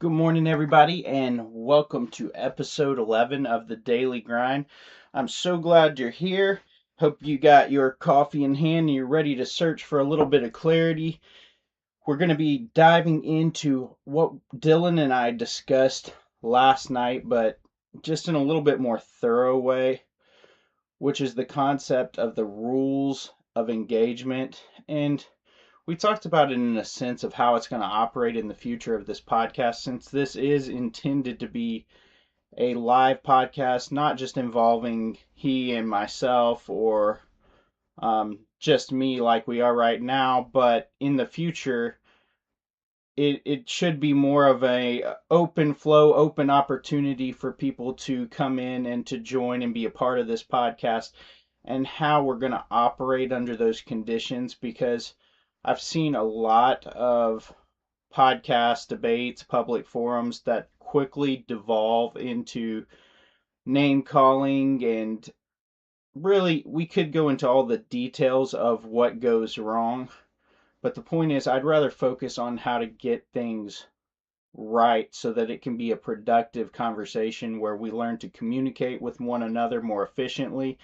Good morning, everybody, and welcome to episode 11 of the Daily Grind. I'm so glad you're here. Hope you got your coffee in hand and you're ready to search for a little bit of clarity. We're going to be diving into what Dylan and I discussed last night, but just in a little bit more thorough way, which is the concept of the rules of engagement. And we talked about it in a sense of how it's going to operate in the future of this podcast, since this is intended to be a live podcast, not just involving he and myself or just me like we are right now, but in the future, it should be more of a open flow, open opportunity for people to come in and to join and be a part of this podcast and how we're going to operate under those conditions, because I've seen a lot of podcast debates, public forums that quickly devolve into name calling, and really we could go into all the details of what goes wrong. But the point is, I'd rather focus on how to get things right so that it can be a productive conversation where we learn to communicate with one another more efficiently,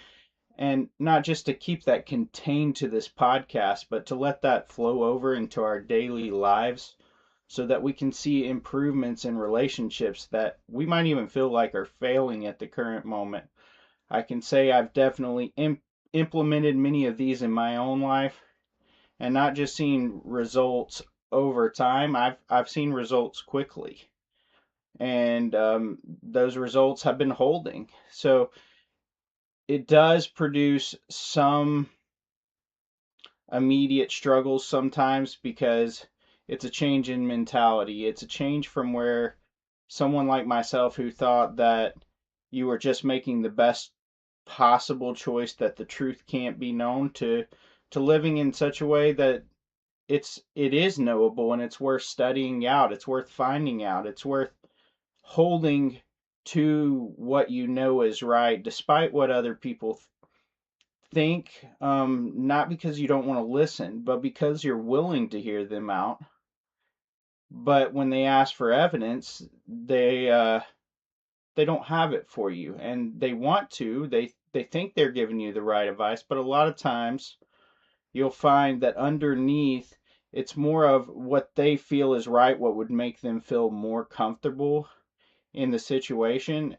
and not just to keep that contained to this podcast, but to let that flow over into our daily lives so that we can see improvements in relationships that we might even feel like are failing at the current moment. I can say I've definitely implemented many of these in my own life, and not just seen results over time. I've seen results quickly, and those results have been holding. So it does produce some immediate struggles sometimes because it's a change in mentality. It's a change from where someone like myself who thought that you were just making the best possible choice, that the truth can't be known, to living in such a way that it is knowable and it's worth studying out, it's worth finding out, it's worth holding to what you know is right despite what other people think, not because you don't want to listen, but because you're willing to hear them out. But when they ask for evidence, they don't have it for you, and they want to. They think they're giving you the right advice, but a lot of times you'll find that underneath it's more of what they feel is right, what would make them feel more comfortable in the situation,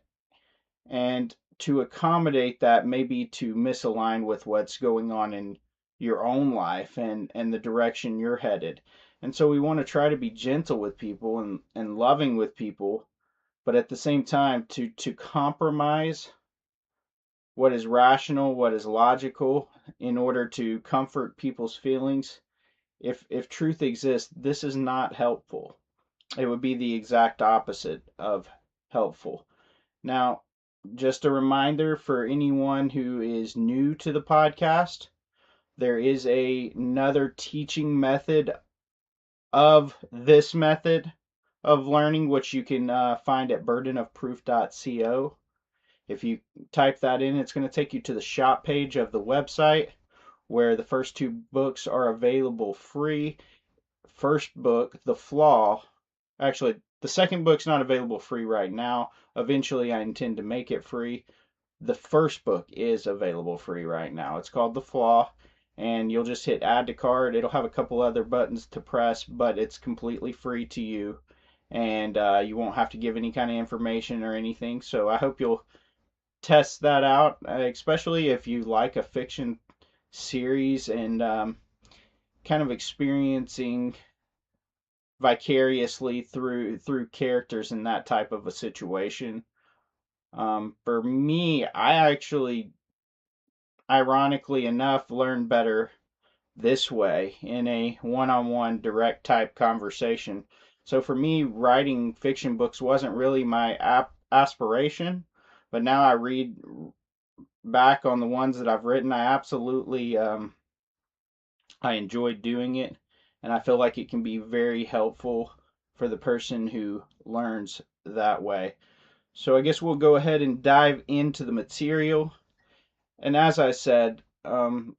and to accommodate that, maybe to misalign with what's going on in your own life and the direction you're headed. And so we want to try to be gentle with people and loving with people, but at the same time to compromise what is rational, what is logical, in order to comfort people's feelings. If truth exists, this is not helpful. It would be the exact opposite of helpful. Now, just a reminder for anyone who is new to the podcast, there is another teaching method of this method of learning, which you can find at burdenofproof.co. If you type that in, it's going to take you to the shop page of the website where the first two books are available free. First book, The Flaw, actually, the second book's not available free right now. Eventually, I intend to make it free. The first book is available free right now. It's called The Flaw, and you'll just hit add to cart. It'll have a couple other buttons to press, but it's completely free to you, and you won't have to give any kind of information or anything. So I hope you'll test that out, especially if you like a fiction series and kind of experiencing vicariously through characters in that type of a situation. For me, I actually, ironically enough, learned better this way in a one-on-one direct type conversation. So for me, writing fiction books wasn't really my aspiration, but now I read back on the ones that I've written. I absolutely I enjoy doing it, and I feel like it can be very helpful for the person who learns that way. So I guess we'll go ahead and dive into the material. And as I said,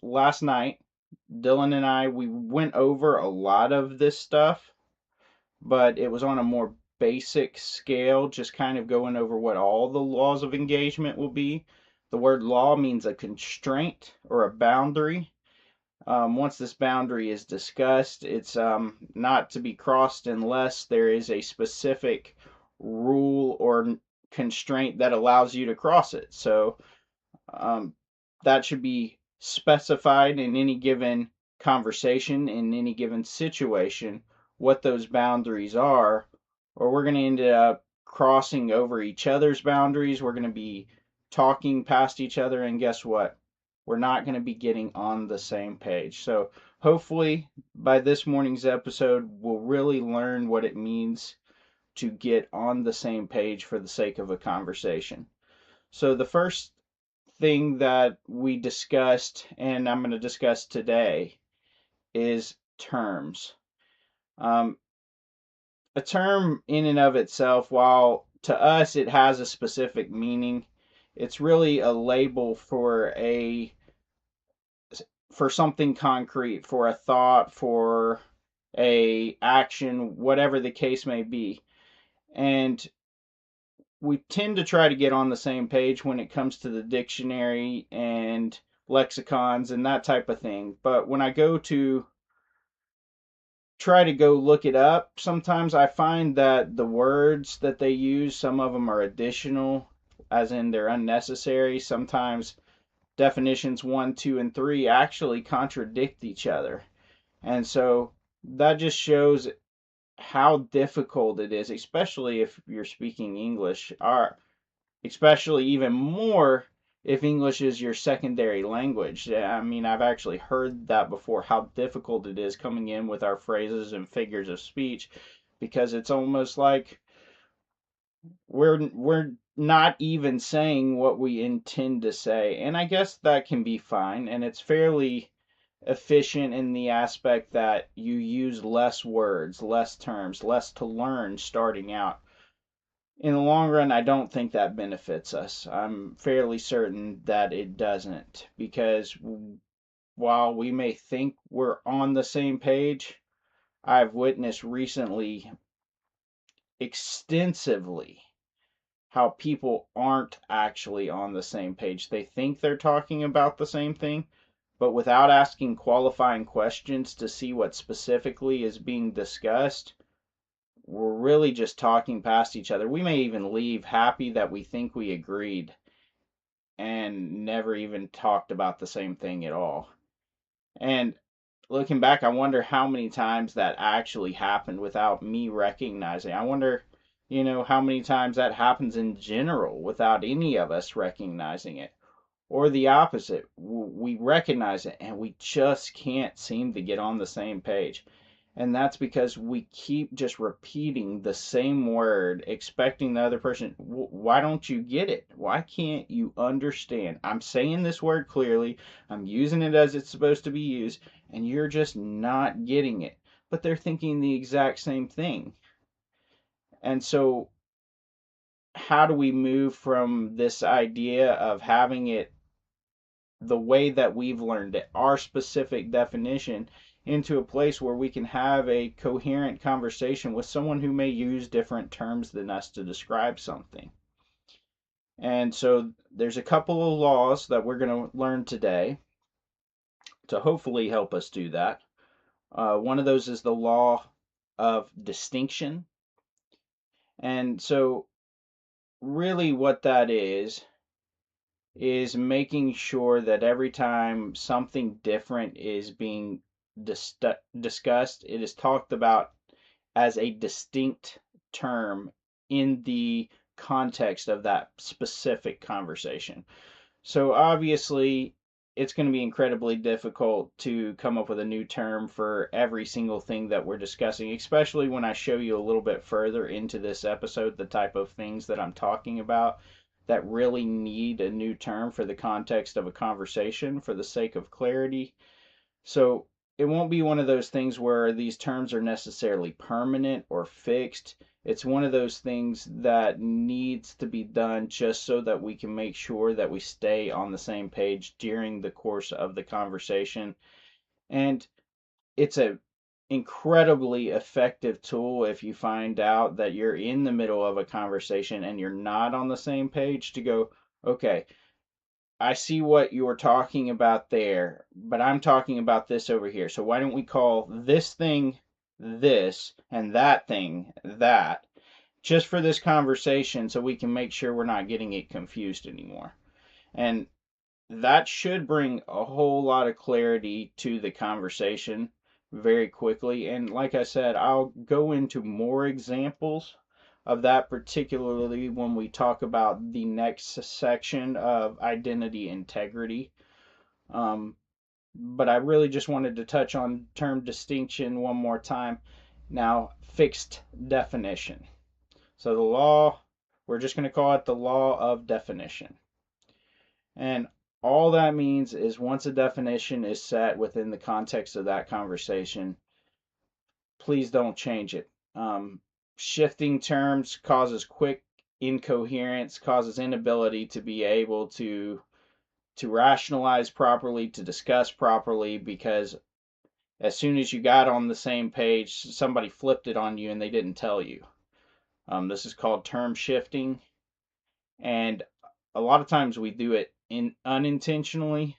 last night, Dylan and I, we went over a lot of this stuff, but it was on a more basic scale, just kind of going over what all the laws of engagement will be. The word law means a constraint or a boundary. Once this boundary is discussed, it's not to be crossed unless there is a specific rule or constraint that allows you to cross it. So um, that should be specified in any given conversation, in any given situation, what those boundaries are, or we're going to end up crossing over each other's boundaries. We're going to be talking past each other, and guess what? We're not going to be getting on the same page. So hopefully by this morning's episode, we'll really learn what it means to get on the same page for the sake of a conversation. So the first thing that we discussed, and I'm going to discuss today, is terms. A term in and of itself, while to us it has a specific meaning, it's really a label for something concrete, for a thought, for a action, whatever the case may be. And we tend to try to get on the same page when it comes to the dictionary and lexicons and that type of thing. But when I go to try to go look it up, sometimes I find that the words that they use, some of them are additional, as in they're unnecessary. Sometimes definitions 1, 2, and 3 actually contradict each other. And so that just shows how difficult it is, especially if you're speaking English, or especially even more if English is your secondary language. I mean, I've actually heard that before, how difficult it is coming in with our phrases and figures of speech, because it's almost like we're not even saying what we intend to say. And I guess that can be fine, and it's fairly efficient in the aspect that you use less words, less terms, less to learn starting out. In the long run, I don't think that benefits us. I'm fairly certain that it doesn't, because while we may think we're on the same page, I've witnessed recently extensively how people aren't actually on the same page. They think they're talking about the same thing, but without asking qualifying questions to see what specifically is being discussed, we're really just talking past each other. We may even leave happy that we think we agreed and never even talked about the same thing at all. And looking back, I wonder how many times that actually happened without me recognizing. I wonder, how many times that happens in general without any of us recognizing it. Or the opposite, we recognize it and we just can't seem to get on the same page. And that's because we keep just repeating the same word, expecting the other person, why don't you get it? Why can't you understand? I'm saying this word clearly, I'm using it as it's supposed to be used, and you're just not getting it. But they're thinking the exact same thing. And so, how do we move from this idea of having it the way that we've learned it, our specific definition, into a place where we can have a coherent conversation with someone who may use different terms than us to describe something? And so there's a couple of laws that we're going to learn today to hopefully help us do that. One of those is the law of distinction. And so really what that is making sure that every time something different is being discussed, it is talked about as a distinct term in the context of that specific conversation. So obviously, it's going to be incredibly difficult to come up with a new term for every single thing that we're discussing, especially when I show you a little bit further into this episode the type of things that I'm talking about that really need a new term for the context of a conversation for the sake of clarity. So it won't be one of those things where these terms are necessarily permanent or fixed. It's one of those things that needs to be done just so that we can make sure that we stay on the same page during the course of the conversation. And it's a incredibly effective tool if you find out that you're in the middle of a conversation and you're not on the same page, to go, okay, I see what you're talking about there, but I'm talking about this over here. So why don't we call this thing this and that thing that, just for this conversation, so we can make sure we're not getting it confused anymore. And that should bring a whole lot of clarity to the conversation very quickly. And like I said, I'll go into more examples of that, particularly when we talk about the next section of identity integrity. But I really just wanted to touch on term distinction one more time. Now, fixed definition. So the law, we're just going to call it the law of definition. And all that means is once a definition is set within the context of that conversation, please don't change it. Shifting terms causes quick incoherence, causes inability to be able to rationalize properly, to discuss properly, because as soon as you got on the same page, somebody flipped it on you and they didn't tell you. This is called term shifting, and a lot of times we do it unintentionally,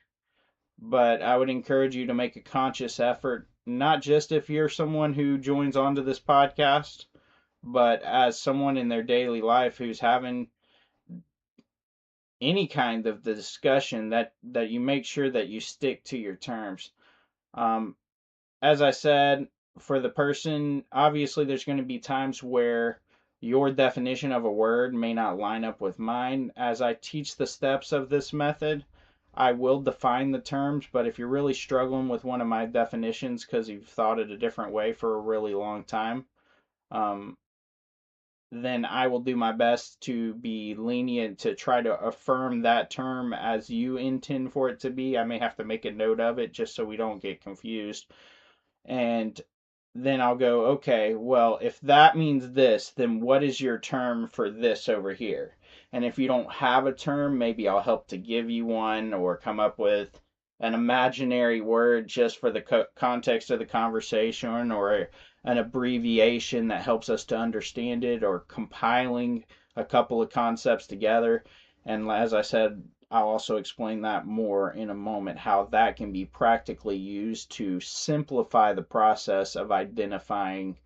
but I would encourage you to make a conscious effort, not just if you're someone who joins onto this podcast, but as someone in their daily life who's having any kind of the discussion, that you make sure that you stick to your terms. As I said, for the person, obviously there's going to be times where your definition of a word may not line up with mine. As I teach the steps of this method, I will define the terms, but if you're really struggling with one of my definitions because you've thought it a different way for a really long time, then I will do my best to be lenient to try to affirm that term as you intend for it to be. I may have to make a note of it just so we don't get confused. And then I'll go, okay, well, if that means this, then what is your term for this over here? And if you don't have a term, maybe I'll help to give you one or come up with an imaginary word just for the context of the conversation, or an abbreviation that helps us to understand it, or compiling a couple of concepts together. And as I said, I'll also explain that more in a moment, how that can be practically used to simplify the process of identifying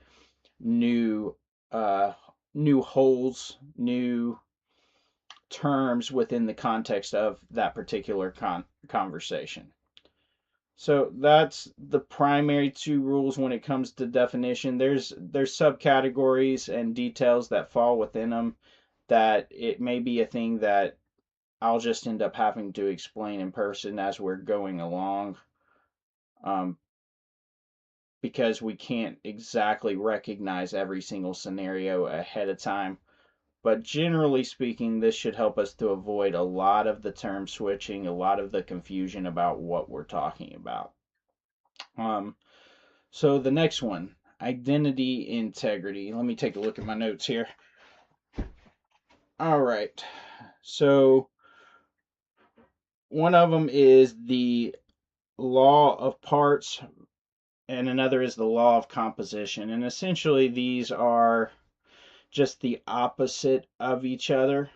new holes, new terms within the context of that particular conversation. So that's the primary two rules when it comes to definition. There's subcategories and details that fall within them that it may be a thing that I'll just end up having to explain in person as we're going along, because we can't exactly recognize every single scenario ahead of time. But generally speaking, this should help us to avoid a lot of the term switching, a lot of the confusion about what we're talking about. So the next one, identity integrity. Let me take a look at my notes here. All right. So one of them is the law of parts, and another is the law of composition. And essentially, these are just the opposite of each other.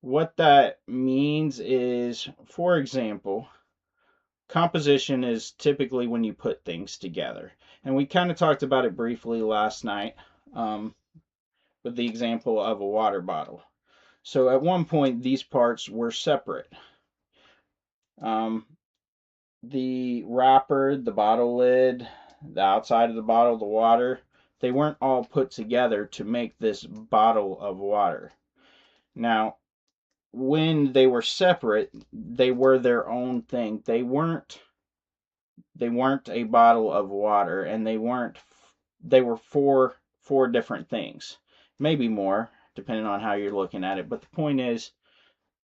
What that means is, for example, composition is typically when you put things together. And we kind of talked about it briefly last night with the example of a water bottle. So at one point, these parts were separate. The wrapper, the bottle lid, the outside of the bottle, the water, they weren't all put together to make this bottle of water. Now, when they were separate, they were their own thing. They weren't a bottle of water, and they were four different things. Maybe more, depending on how you're looking at it. But the point is,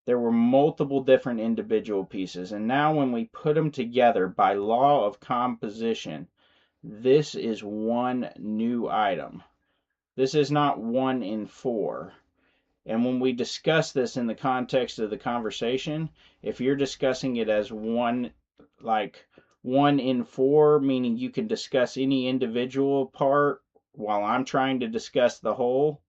there were multiple different individual pieces. And now when we put them together by law of composition, this is one new item. This is not one in four. And when we discuss this in the context of the conversation, if you're discussing it as one, like 1 in 4, meaning you can discuss any individual part while I'm trying to discuss the whole,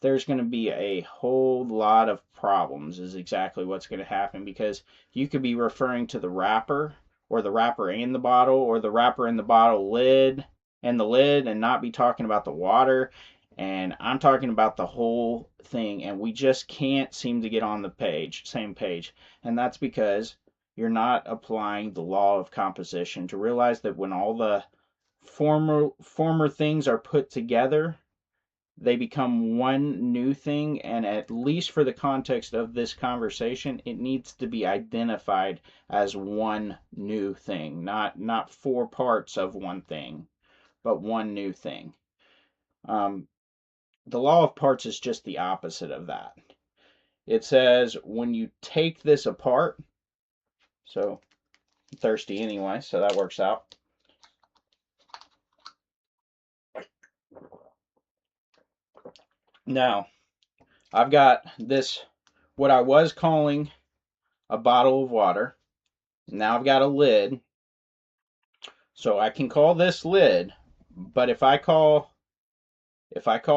there's going to be a whole lot of problems is exactly what's going to happen, because you could be referring to the wrapper, or the wrapper and the bottle, or the wrapper and the bottle lid and the lid, and not be talking about the water. And I'm talking about the whole thing, and we just can't seem to get on the same page. And that's because you're not applying the law of composition to realize that when all the former things are put together, they become one new thing. And at least for the context of this conversation, it needs to be identified as one new thing, not 4 parts of one thing, but one new thing. The law of parts is just the opposite of that. It says when you take this apart, so I'm thirsty anyway, so that works out. Now, I've got this, what I was calling a bottle of water. Now I've got a lid. So I can call this lid, but if I call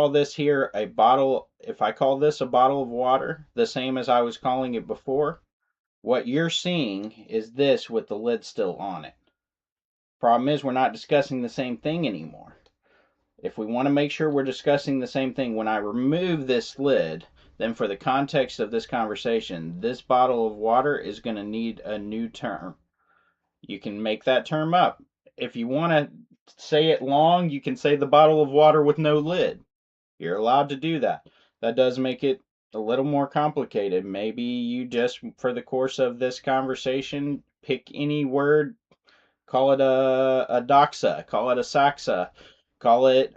this here a bottle, if I call this a bottle of water, the same as I was calling it before, what you're seeing is this with the lid still on it. Problem is, we're not discussing the same thing anymore. If we want to make sure we're discussing the same thing, when I remove this lid, then for the context of this conversation, this bottle of water is going to need a new term. You can make that term up. If you want to say it long, you can say the bottle of water with no lid. You're allowed to do that. That does make it a little more complicated. Maybe you just, for the course of this conversation, pick any word, call it a doxa, call it a saxa, call it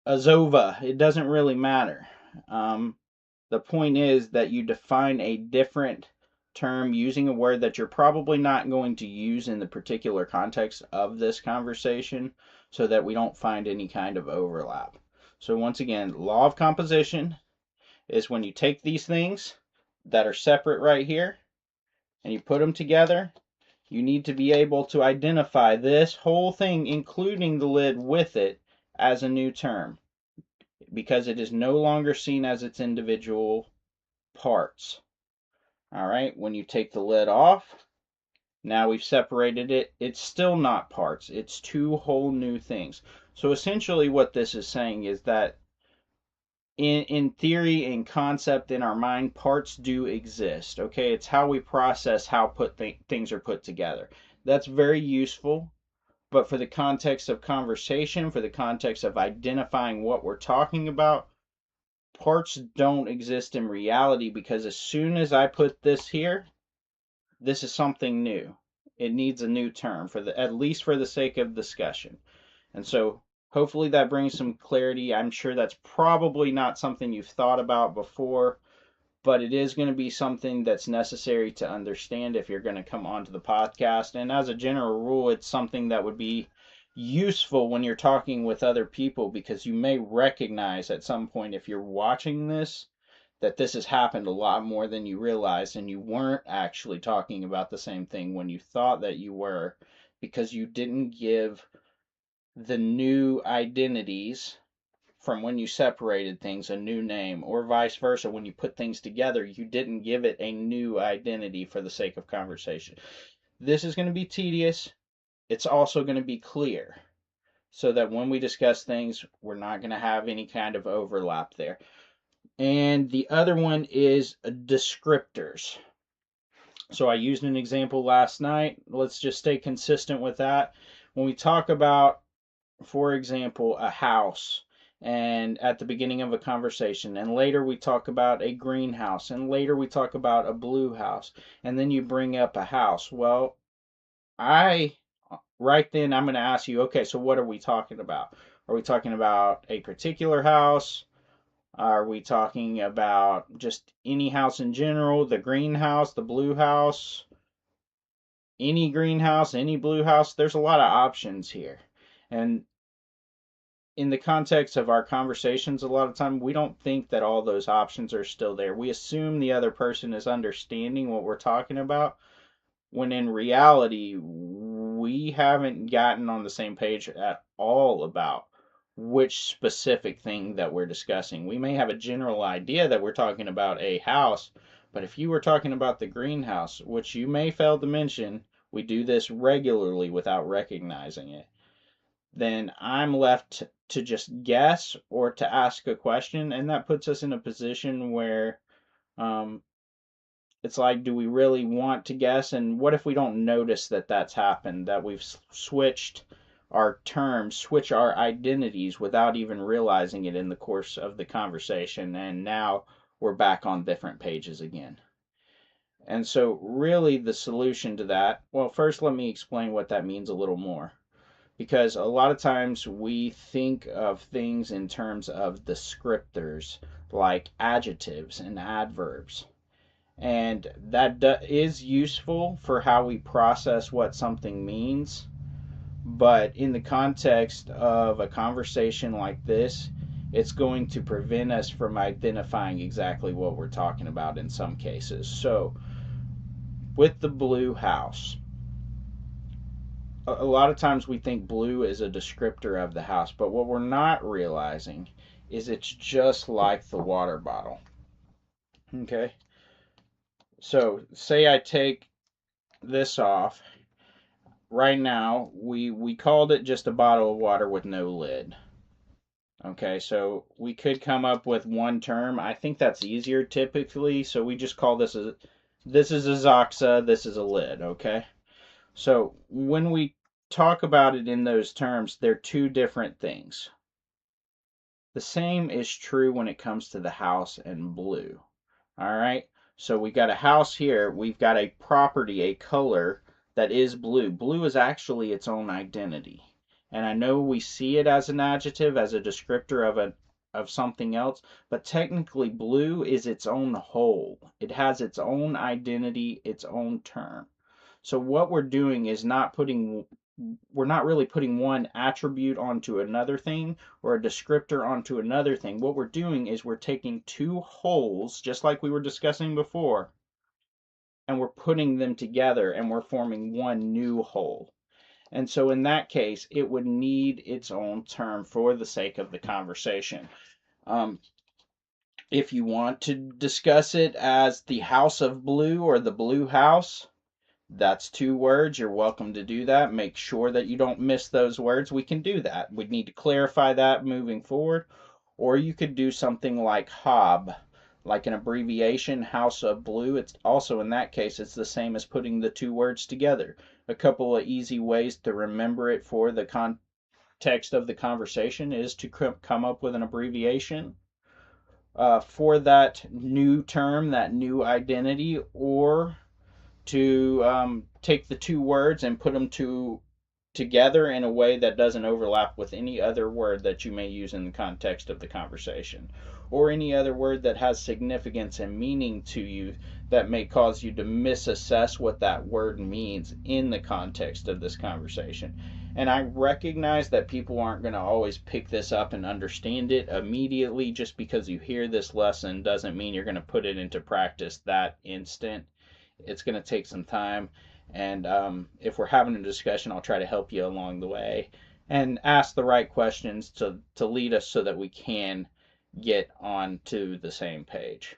a zova. It doesn't really matter. The point is that you define a different term using a word that you're probably not going to use in the particular context of this conversation, so that we don't find any kind of overlap. So once again, law of composition is when you take these things that are separate right here and you put them together, you need to be able to identify this whole thing, including the lid with it, as a new term, because it is no longer seen as its individual parts. All right, when you take the lid off, now we've separated it. It's still not parts. It's 2 whole new things. So essentially what this is saying is that in theory and concept in our mind, parts do exist. Okay, it's how we process how things are put together. That's very useful, but for the context of conversation, for the context of identifying what we're talking about, parts don't exist in reality, because as soon as I put this here, this is something new. It needs a new term, at least for the sake of discussion. And so hopefully that brings some clarity. I'm sure that's probably not something you've thought about before, but it is going to be something that's necessary to understand if you're going to come onto the podcast. And as a general rule, it's something that would be useful when you're talking with other people, because you may recognize at some point, if you're watching this, that this has happened a lot more than you realize, and you weren't actually talking about the same thing when you thought that you were, because you didn't give the new identities from when you separated things a new name, or vice versa. When you put things together, you didn't give it a new identity for the sake of conversation. This is going to be tedious. It's also going to be clear, so that when we discuss things, we're not going to have any kind of overlap there. And the other one is descriptors. So I used an example last night. Let's just stay consistent with that. When we talk about, for example, a house, and at the beginning of a conversation, and later we talk about a greenhouse, and later we talk about a blue house, and then you bring up a house. Well, right then I'm going to ask you, okay, so what are we talking about? Are we talking about a particular house? Are we talking about just any house in general, the greenhouse, the blue house, any greenhouse, any blue house? There's a lot of options here. And in the context of our conversations, a lot of time we don't think that all those options are still there. We assume the other person is understanding what we're talking about, when in reality, we haven't gotten on the same page at all about which specific thing that we're discussing. We may have a general idea that we're talking about a house, but if you were talking about the greenhouse, which you may fail to mention, we do this regularly without recognizing it, then I'm left to just guess or to ask a question, and that puts us in a position where it's like, do we really want to guess? And what if we don't notice that that's happened, that we've switched our terms, switch our identities without even realizing it in the course of the conversation, and now we're back on different pages again? And so really the solution to that, well, first let me explain what that means a little more. Because a lot of times we think of things in terms of descriptors like adjectives and adverbs. And that is useful for how we process what something means. But in the context of a conversation like this, it's going to prevent us from identifying exactly what we're talking about in some cases. So, with the blue house, a lot of times we think blue is a descriptor of the house, but what we're not realizing is it's just like the water bottle. Okay? So, say I take this off. Right now, we called it just a bottle of water with no lid. Okay, so we could come up with one term. I think that's easier typically, so we just call this a Zoxa, this is a lid, okay? So when we talk about it in those terms, they're two different things. The same is true when it comes to the house and blue. All right, so we got a house here, we've got a property, a color that is blue. Blue is actually its own identity. And I know we see it as an adjective, as a descriptor of something else, but technically blue is its own whole. It has its own identity, its own term. So what we're doing is we're not really putting one attribute onto another thing or a descriptor onto another thing. What we're doing is we're taking two wholes, just like we were discussing before, and we're putting them together and we're forming one new whole. And so in that case, it would need its own term for the sake of the conversation. If you want to discuss it as the house of blue or the blue house, that's two words. You're welcome to do that. Make sure that you don't miss those words. We can do that. We need to clarify that moving forward. Or you could do something like HOB, like an abbreviation, House of Blue. It's also, in that case, it's the same as putting the two words together. A couple of easy ways to remember it for the context of the conversation is to come up with an abbreviation for that new term, that new identity, or to take the two words and put them together in a way that doesn't overlap with any other word that you may use in the context of the conversation, or any other word that has significance and meaning to you that may cause you to misassess what that word means in the context of this conversation. And I recognize that people aren't going to always pick this up and understand it immediately. Just because you hear this lesson doesn't mean you're going to put it into practice that instant. It's going to take some time, and if we're having a discussion, I'll try to help you along the way and ask the right questions to lead us so that we can get on to the same page.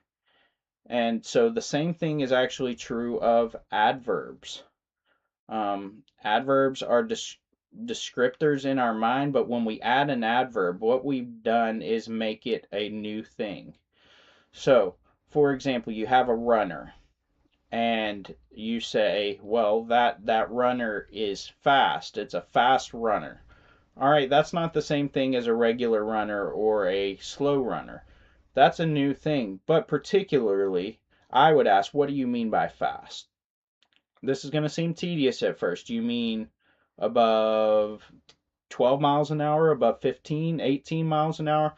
And so the same thing is actually true of adverbs. Adverbs are descriptors in our mind, but when we add an adverb, what we've done is make it a new thing. So, for example, you have a runner, and you say, well, that runner is fast. It's a fast runner. All right, that's not the same thing as a regular runner or a slow runner. That's a new thing. But particularly, I would ask, what do you mean by fast? This is going to seem tedious at first. Do you mean above 12 miles an hour, above 15, 18 miles an hour?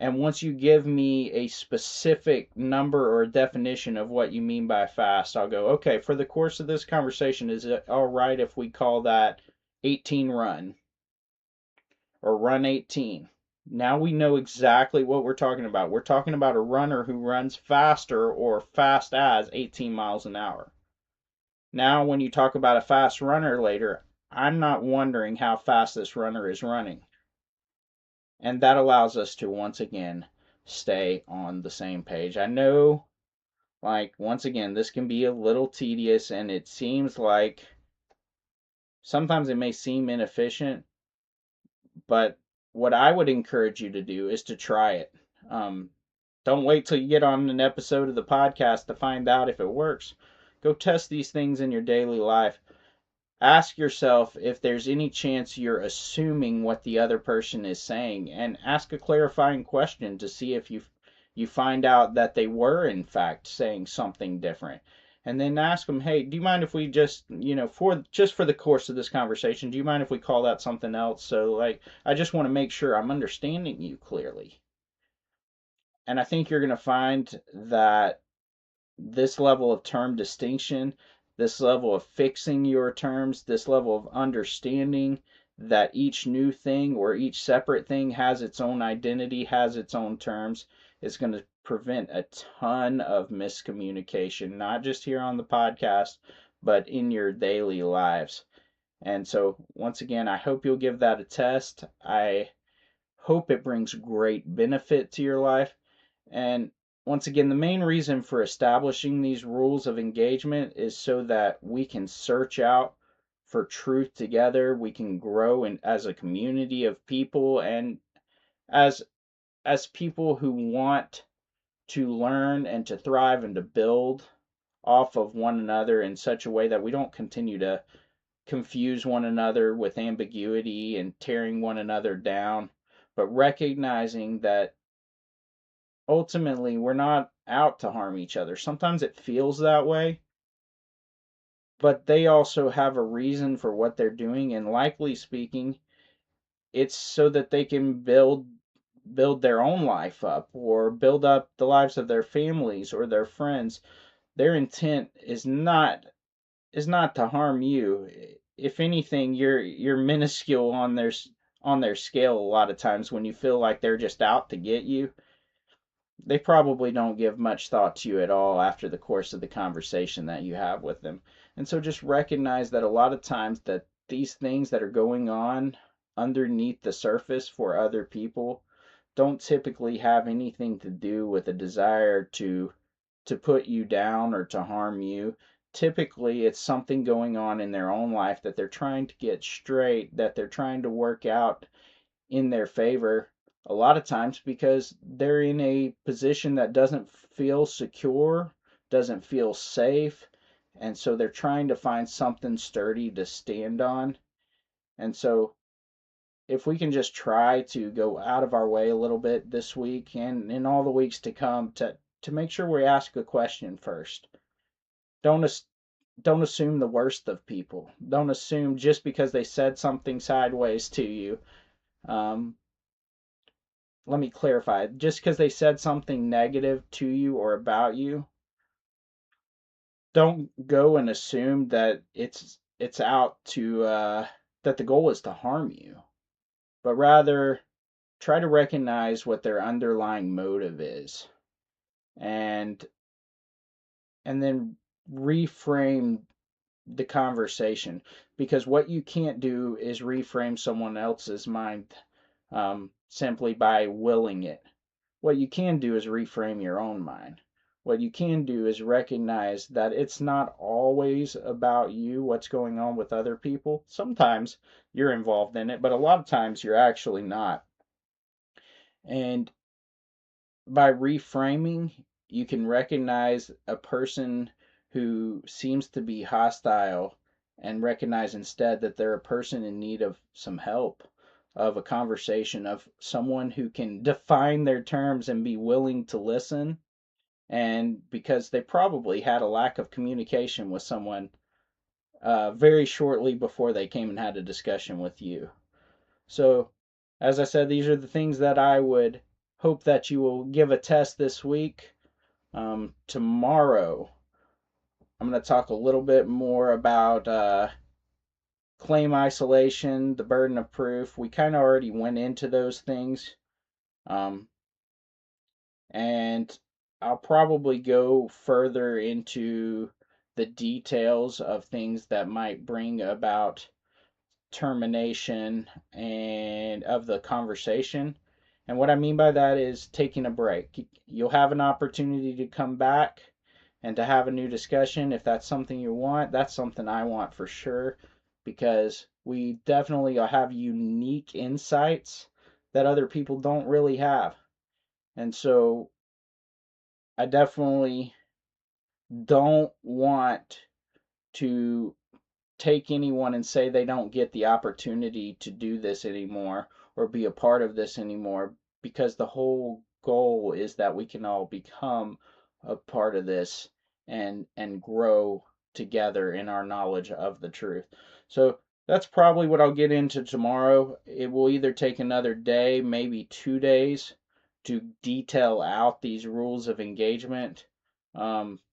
And once you give me a specific number or definition of what you mean by fast, I'll go, okay, for the course of this conversation, is it all right if we call that 18 run or run 18? Now we know exactly what we're talking about. We're talking about a runner who runs faster or fast as 18 miles an hour. Now, when you talk about a fast runner later, I'm not wondering how fast this runner is running. And that allows us to once again stay on the same page. I know, like, once again, this can be a little tedious, and it seems like sometimes it may seem inefficient, but what I would encourage you to do is to try it. Um, don't wait till you get on an episode of the podcast to find out if it works. Go test these things in your daily life. Ask yourself if there's any chance you're assuming what the other person is saying, and ask a clarifying question to see if you find out that they were in fact saying something different. And then ask them, hey, do you mind if we just, for the course of this conversation, do you mind if we call that something else? So, like, I just want to make sure I'm understanding you clearly. And I think you're going to find that this level of term distinction, this level of fixing your terms, this level of understanding that each new thing or each separate thing has its own identity, has its own terms, is going to prevent a ton of miscommunication, not just here on the podcast, but in your daily lives. And so, once again, I hope you'll give that a test. I hope it brings great benefit to your life. And once again, the main reason for establishing these rules of engagement is so that we can search out for truth together. We can grow as a community of people, and as people who want to learn and to thrive and to build off of one another in such a way that we don't continue to confuse one another with ambiguity and tearing one another down, but recognizing that ultimately we're not out to harm each other. Sometimes it feels that way, but they also have a reason for what they're doing, and likely speaking, it's so that they can build their own life up or build up the lives of their families or their friends. Their intent is not to harm you. If anything, you're minuscule on their scale a lot of times when you feel like they're just out to get you. They probably don't give much thought to you at all after the course of the conversation that you have with them. And so just recognize that a lot of times that these things that are going on underneath the surface for other people don't typically have anything to do with a desire to put you down or to harm you. Typically, it's something going on in their own life that they're trying to get straight, that they're trying to work out in their favor, a lot of times because they're in a position that doesn't feel secure, doesn't feel safe, and so they're trying to find something sturdy to stand on. And so if we can just try to go out of our way a little bit this week and in all the weeks to come to make sure we ask a question first. Don't don't assume the worst of people. Don't assume just because they said something sideways to you. Um, Let me clarify. Just because they said something negative to you or about you, don't go and assume that it's out to that the goal is to harm you, but rather try to recognize what their underlying motive is, and then reframe the conversation, because what you can't do is reframe someone else's mind simply by willing it. What you can do is reframe your own mind. What you can do is recognize that it's not always about you, what's going on with other people. Sometimes you're involved in it, but a lot of times you're actually not. And by reframing, you can recognize a person who seems to be hostile and recognize instead that they're a person in need of some help, of a conversation, of someone who can define their terms and be willing to listen. And because they probably had a lack of communication with someone very shortly before they came and had a discussion with you. So, as I said, these are the things that I would hope that you will give a test this week. Tomorrow, I'm going to talk a little bit more about claim isolation, the burden of proof. We kind of already went into those things. And I'll probably go further into the details of things that might bring about termination and of the conversation. And what I mean by that is taking a break. You'll have an opportunity to come back and to have a new discussion. If that's something you want, that's something I want for sure, because we definitely have unique insights that other people don't really have. And so I definitely don't want to take anyone and say they don't get the opportunity to do this anymore or be a part of this anymore, because the whole goal is that we can all become a part of this and grow together in our knowledge of the truth. So that's probably what I'll get into tomorrow. It will either take another day, maybe 2 days, to detail out these rules of engagement.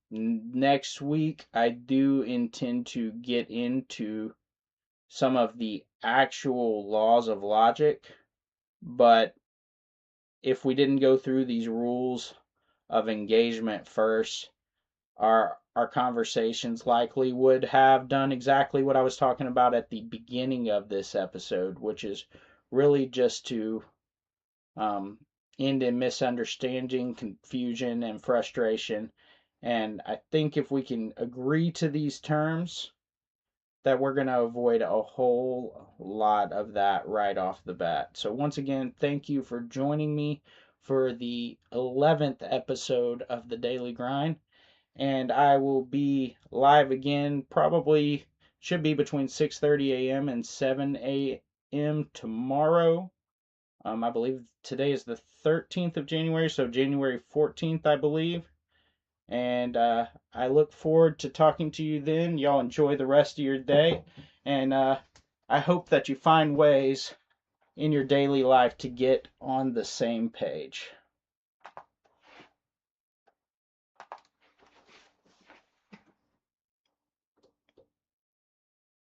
Next week, I do intend to get into some of the actual laws of logic, but if we didn't go through these rules of engagement first, our conversations likely would have done exactly what I was talking about at the beginning of this episode, which is really just to um, end in misunderstanding, confusion, and frustration. And I think if we can agree to these terms, that we're going to avoid a whole lot of that right off the bat. So, once again, thank you for joining me for the 11th episode of the Daily Grind. And I will be live again, probably should be between 6:30 a.m. and 7 a.m. tomorrow. I believe today is the 13th of January, so January 14th, I believe. And I look forward to talking to you then. Y'all enjoy the rest of your day. And I hope that you find ways in your daily life to get on the same page.